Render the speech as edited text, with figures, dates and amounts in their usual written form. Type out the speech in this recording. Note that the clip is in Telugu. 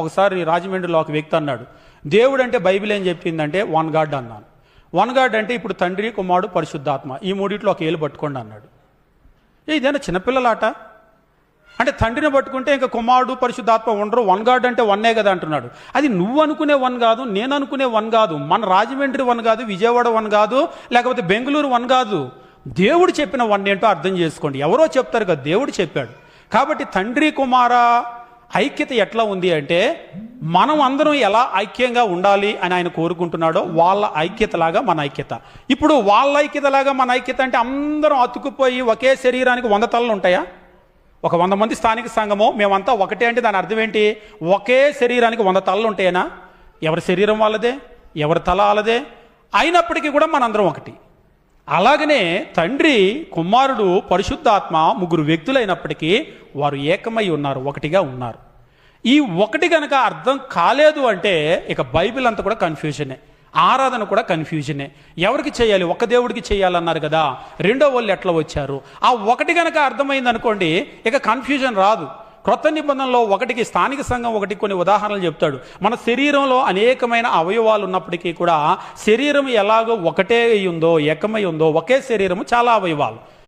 ఒకసారి రాజమండ్రిలో ఒక వ్యక్తి అన్నాడు, దేవుడు అంటే బైబిల్ ఏం చెప్పిందంటే వన్ గాడ్ అన్నాను. వన్ గాడ్ అంటే ఇప్పుడు తండ్రి, కుమారుడు, పరిశుద్ధాత్మ, ఈ మూడిట్లో ఒక ఏలు పట్టుకోండి అన్నాడు. ఇదేనా చిన్నపిల్లలాట? అంటే తండ్రిని పట్టుకుంటే ఇంకా కుమారుడు, పరిశుద్ధాత్మ ఉండరు, వన్ గాడ్ అంటే వన్నే కదా అంటున్నాడు. అది నువ్వు అనుకునే వన్ కాదు, నేను అనుకునే వన్ కాదు, మన రాజమండ్రి వన్ కాదు, విజయవాడ వన్ కాదు, లేకపోతే బెంగళూరు వన్ కాదు. దేవుడు చెప్పిన వన్ ఏంటో అర్థం చేసుకోండి. ఎవరో చెప్తారు కదా, దేవుడు చెప్పాడు. కాబట్టి తండ్రి కుమార ఐక్యత ఎట్లా ఉంది అంటే, మనం అందరం ఎలా ఐక్యంగా ఉండాలి అని ఆయన కోరుకుంటున్నాడో వాళ్ళ ఐక్యతలాగా మన ఐక్యత. ఇప్పుడు వాళ్ళ ఐక్యతలాగా మన ఐక్యత అంటే అందరం అతుకుపోయి ఒకే శరీరానికి 100 తలలు ఉంటాయా? ఒక 100 మంది స్థానిక సంఘము మేమంతా ఒకటే అంటే దాని అర్థం ఏంటి? ఒకే శరీరానికి 100 తలలు ఉంటాయేనా? ఎవరి శరీరం వాళ్ళదే, ఎవరి తల వాళ్ళదే, అయినప్పటికీ కూడా మనందరం ఒకటి. అలాగనే తండ్రి, కుమారుడు, పరిశుద్ధాత్మ ముగ్గురు వ్యక్తులైనప్పటికీ వారు ఏకమై ఉన్నారు, ఒకటిగా ఉన్నారు. ఈ ఒకటి కనుక అర్థం కాలేదు అంటే ఇక బైబిల్ అంతా కూడా కన్ఫ్యూజనే, ఆరాధన కూడా కన్ఫ్యూజనే. ఎవరికి చేయాలి? ఒక దేవుడికి చేయాలన్నారు కదా, రెండో వాళ్ళు ఎట్లా వచ్చారు? ఆ ఒకటి కనుక అర్థమైంది అనుకోండి, ఇక కన్ఫ్యూజన్ రాదు. క్రొత్త నిబంధనలో ఒకటికి, స్థానిక సంఘం ఒకటి కొన్ని ఉదాహరణలు చెప్తాడు. మన శరీరంలో అనేకమైన అవయవాలు ఉన్నప్పటికీ కూడా శరీరం ఎలాగో ఒకటే ఉందో, ఏకమై ఉందో, ఒకే శరీరము చాలా అవయవాలు.